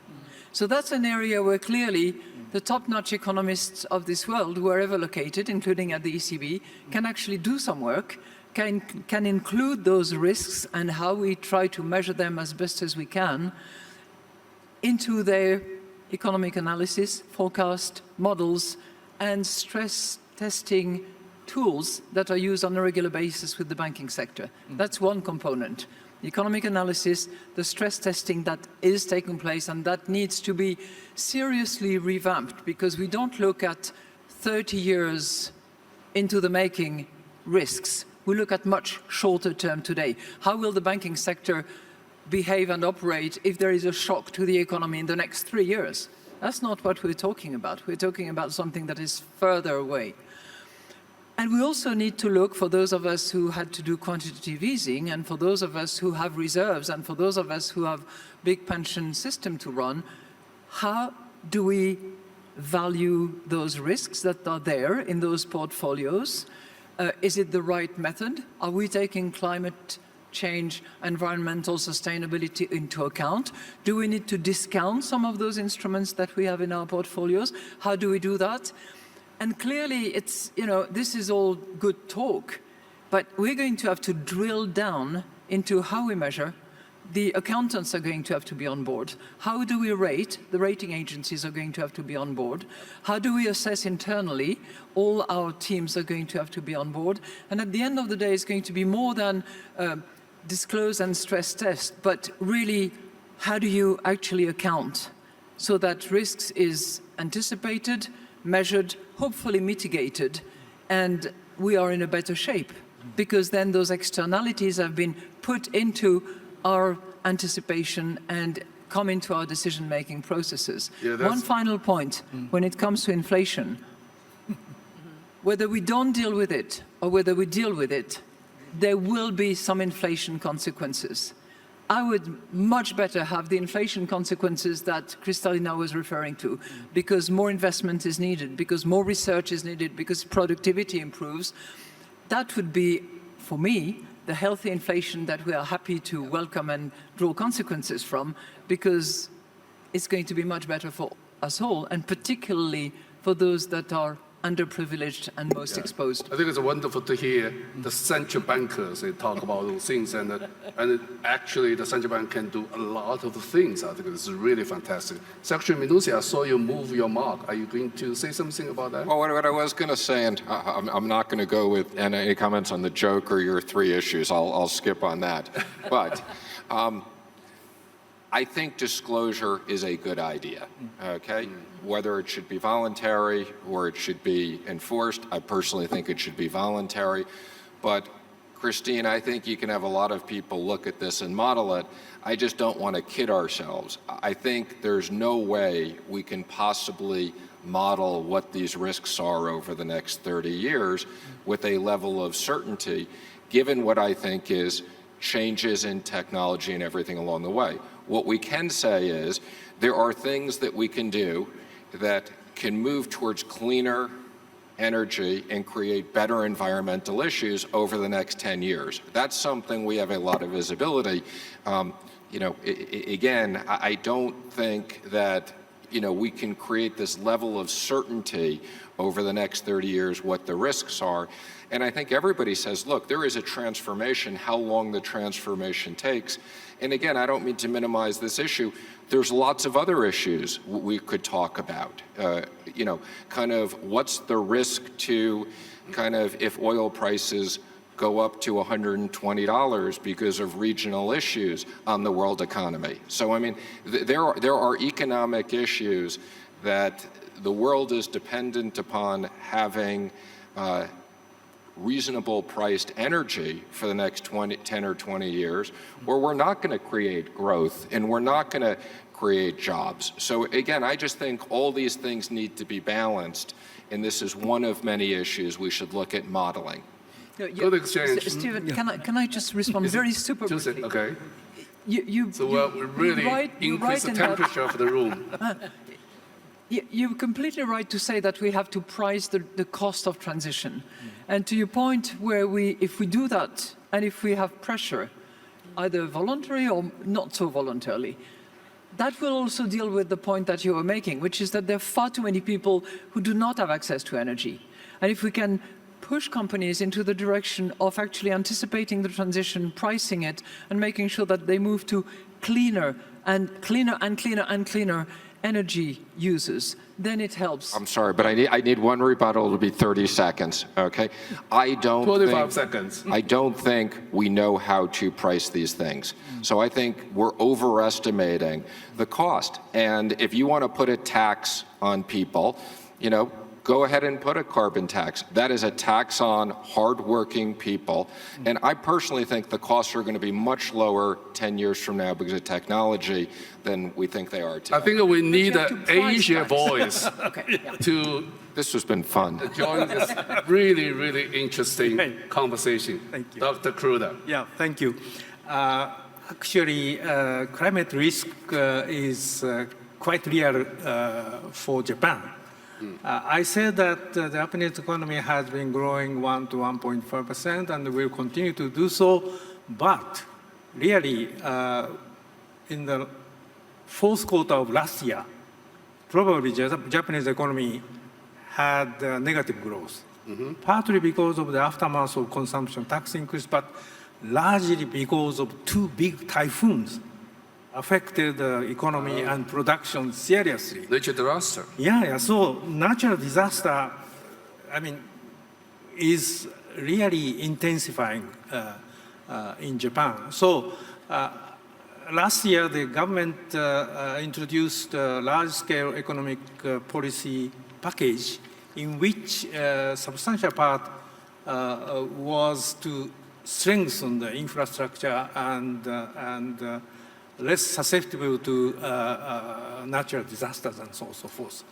So that's an area where clearly the top-notch economists of this world, wherever located, including at the ECB, can actually do some work, can include those risks and how we try to measure them as best as we can into their economic analysis, forecast, models, and stress testing tools that are used on a regular basis with the banking sector. That's one component. The economic analysis, the stress testing that is taking place, and that needs to be seriously revamped, because we don't look at 30 years into the making risks. We look at much shorter term today. How will the banking sector behave and operate if there is a shock to the economy in the next 3 years? That's not what we're talking about. We're talking about something that is further away. And we also need to look, for those of us who had to do quantitative easing, and for those of us who have reserves, and for those of us who have big pension system to run, how do we value those risks that are there in those portfolios? Is it the right method? Are we taking climate change, environmental sustainability into account? Do we need to discount some of those instruments that we have in our portfolios? How do we do that? And clearly, it's, this is all good talk, but we're going to have to drill down into how we measure. The accountants are going to have to be on board. How do we rate? The rating agencies are going to have to be on board. How do we assess internally? All our teams are going to have to be on board. And at the end of the day, it's going to be more than disclose and stress test, but really, how do you actually account so that risks is anticipated, measured, hopefully mitigated, and we are in a better shape, because then those externalities have been put into our anticipation and come into our decision-making processes. One final point, when it comes to inflation, whether we don't deal with it or whether we deal with it, there will be some inflation consequences. I would much better have the inflation consequences that Kristalina was referring to, because more investment is needed, because more research is needed, because productivity improves. That would be, for me, the healthy inflation that we are happy to welcome and draw consequences from, because it's going to be much better for us all, and particularly for those that are underprivileged and most exposed. I think it's wonderful to hear the central bankers, they talk about those things, and actually the central bank can do a lot of things. I think it's really fantastic. Secretary Mnuchin, I saw you move your mark. Are you going to say something about that? Well, what I was going to say, and I'm not going to go with any comments on the joke or your 3 issues. I'll skip on that. But I think disclosure is a good idea, okay? Whether it should be voluntary or it should be enforced, I personally think it should be voluntary. But Christine, I think you can have a lot of people look at this and model it. I just don't want to kid ourselves. I think there's no way we can possibly model what these risks are over the next 30 years with a level of certainty, given what I think is changes in technology and everything along the way. What we can say is there are things that we can do that can move towards cleaner energy and create better environmental issues over the next 10 years. That's something we have a lot of visibility. Again, I don't think that we can create this level of certainty over the next 30 years what the risks are. And I think everybody says, look, there is a transformation, how long the transformation takes. And again, I don't mean to minimize this issue. There's lots of other issues we could talk about. Kind of what's the risk to kind of if oil prices go up to $120 because of regional issues on the world economy. So I mean, there are economic issues that the world is dependent upon having reasonable priced energy for the next 10 or 20 years, or we're not going to create growth and we're not going to create jobs. So again, I just think all these things need to be balanced, and this is one of many issues we should look at modeling. Good exchange. Stephen, can I just respond very super briefly? Okay. So we really increase the temperature of the room. You're completely right to say that we have to price the cost of transition. And to your point, where if we do that, and if we have pressure, either voluntary or not so voluntarily, that will also deal with the point that you were making, which is that there are far too many people who do not have access to energy. And if we can push companies into the direction of actually anticipating the transition, pricing it, and making sure that they move to cleaner and cleaner and cleaner and cleaner energy uses, then it helps. I'm sorry, but I need one rebuttal to be 30 seconds, okay? 25 seconds. I don't think we know how to price these things. So I think we're overestimating the cost. And if you want to put a tax on people, go ahead and put a carbon tax. That is a tax on hardworking people. And I personally think the costs are going to be much lower 10 years from now because of technology than we think they are today. I think we need an Asia voice to This has been fun. join this really, really interesting conversation. Thank you. Dr. Kruder. Yeah, thank you. Actually, climate risk is quite real for Japan. I said that the Japanese economy has been growing 1 to 1.5% and will continue to do so, but really in the fourth quarter of last year, probably the Japanese economy had negative growth, partly because of the aftermath of consumption tax increase, but largely because of two big typhoons affected the economy and production seriously. Natural disaster. Yeah. So natural disaster, is really intensifying in Japan. So last year, the government introduced a large-scale economic policy package in which a substantial part was to strengthen the infrastructure and less susceptible to natural disasters and so on and so forth.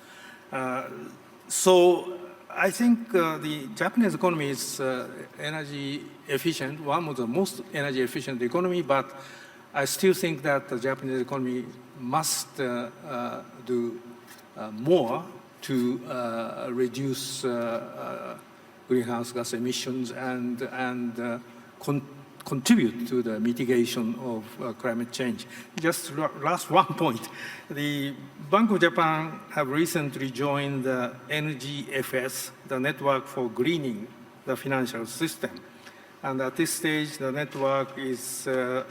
So I think the Japanese economy is energy efficient, one of the most energy efficient economy, but I still think that the Japanese economy must do more to reduce greenhouse gas emissions and contribute to the mitigation of climate change. Just last one point. The Bank of Japan have recently joined the NGFS, the Network for Greening the Financial System. And at this stage, the network is to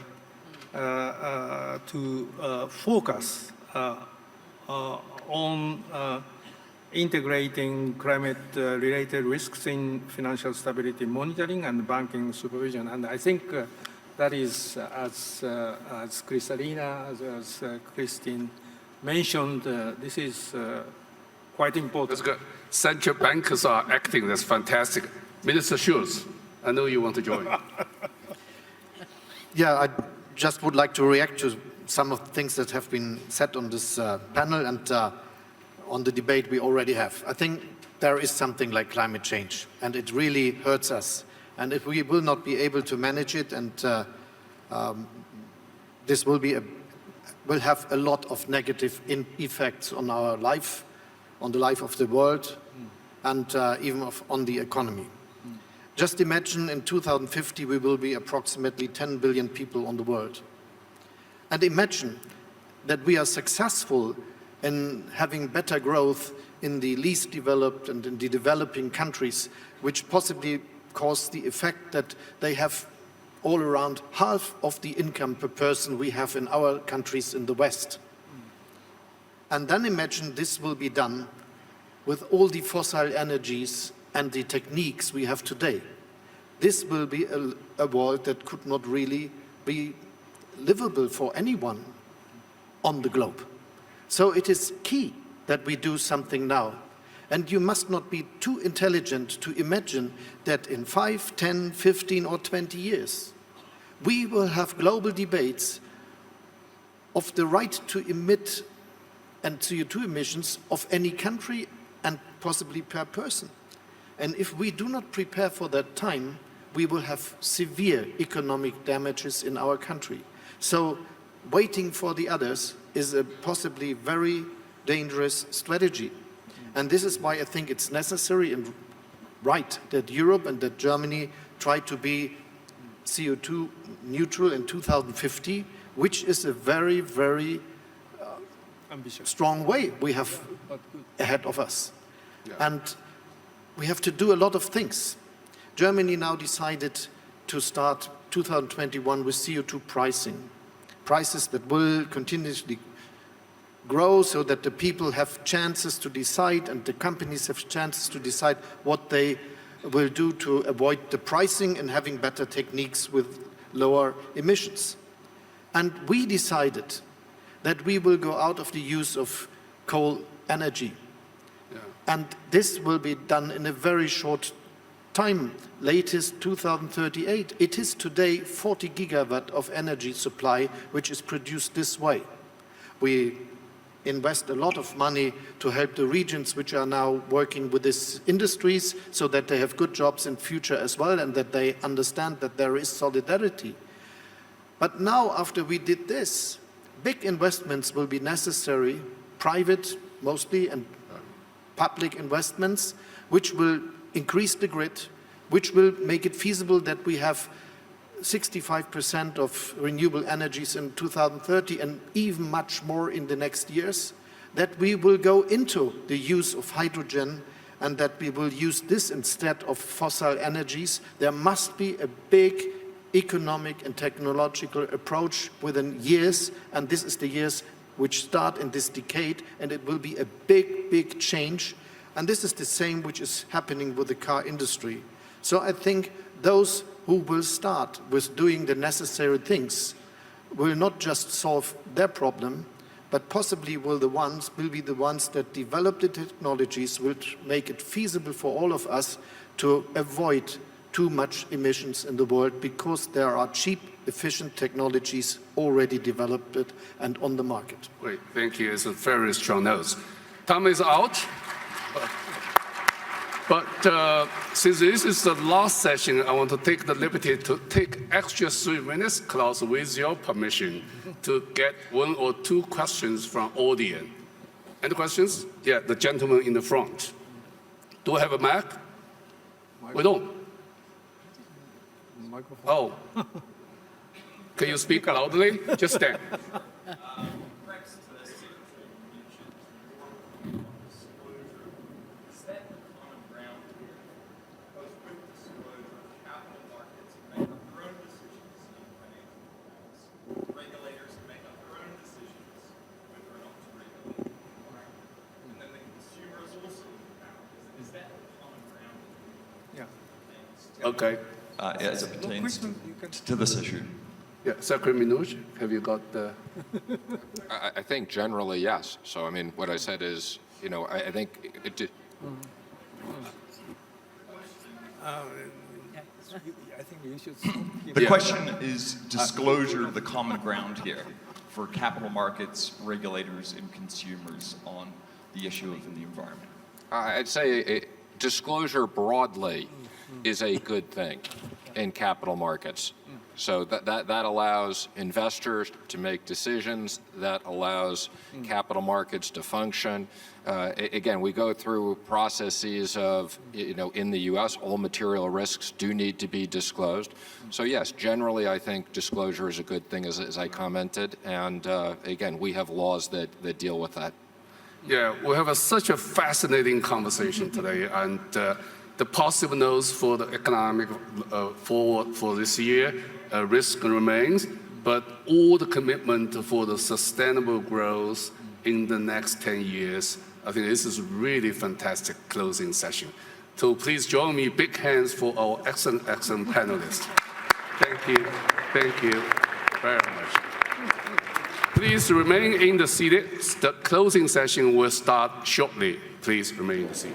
focus on integrating climate-related risks in financial stability monitoring and banking supervision. And I think that is, as Kristalina, as Christine mentioned, this is quite important. That's good. Central bankers are acting. That's fantastic. Minister Schulz, I know you want to join. Yeah, I just would like to react to some of the things that have been said on this panel and on the debate we already have. I think there is something like climate change, and it really hurts us. And if we will not be able to manage it and this will have a lot of negative effects on our life, on the life of the world, and even on the economy. Just imagine in 2050 we will be approximately 10 billion people on the world. And imagine that we are successful in having better growth in the least developed and in the developing countries, which possibly cause the effect that they have all around half of the income per person we have in our countries in the West. And then imagine this will be done with all the fossil energies and the techniques we have today. This will be a world that could not really be livable for anyone on the globe. So it is key that we do something now. And you must not be too intelligent to imagine that in 5, 10, 15 or 20 years, we will have global debates of the right to emit and CO2 emissions of any country and possibly per person. And if we do not prepare for that time, we will have severe economic damages in our country. So waiting for the others is a possibly very dangerous strategy. And this is why I think it's necessary and right that Europe and that Germany try to be CO2 neutral in 2050, which is a very, very strong way we have ahead of us. Yeah. And we have to do a lot of things. Germany now decided to start 2021 with CO2 pricing. Prices that will continuously grow so that the people have chances to decide and the companies have chances to decide what they will do to avoid the pricing and having better techniques with lower emissions. And we decided that we will go out of the use of coal energy. Yeah. And this will be done in a very short time, latest 2038. It is today 40 gigawatt of energy supply which is produced this way. We invest a lot of money to help the regions which are now working with these industries so that they have good jobs in future as well and that they understand that there is solidarity. But now, after we did this, big investments will be necessary, private mostly and public investments, which will increase the grid, which will make it feasible that we have 65% of renewable energies in 2030 and even much more in the next years, that we will go into the use of hydrogen and that we will use this instead of fossil energies. There must be a big economic and technological approach within years, and this is the years which start in this decade, and it will be a big, big change. And this is the same which is happening with the car industry. So I think those who will start with doing the necessary things will not just solve their problem, but possibly will be the ones that develop the technologies which make it feasible for all of us to avoid too much emissions in the world, because there are cheap, efficient technologies already developed and on the market. Great, thank you. It's a very strong note. Time is out. But since this is the last session, I want to take the liberty to take extra 3 minutes, Klaus, with your permission, to get 1 or 2 questions from audience. Any questions? Yeah, the gentleman in the front. Do we have a mic? We don't. Oh. Can you speak loudly? Just stand. Okay. As it pertains to this issue. Yeah, Secretary Mnuchin, have you got the... I think generally, yes. So, I mean, what I said is, you know, I think it did. I think you should. The question is disclosure of the common ground here for capital markets, regulators, and consumers on the issue of the environment. I'd say disclosure broadly is a good thing in capital markets. So that allows investors to make decisions, that allows capital markets to function. Again, we go through processes of, in the U.S., all material risks do need to be disclosed. So yes, generally I think disclosure is a good thing, as I commented, and again, we have laws that deal with that. Yeah, we have such a fascinating conversation today, and the positive notes for the economic forward for this year, risk remains, but all the commitment for the sustainable growth in the next 10 years, I think this is really fantastic closing session. So please join me, big hands for our excellent panelists. Thank you very much. Please remain in the seat. The closing session will start shortly. Please remain in the seat.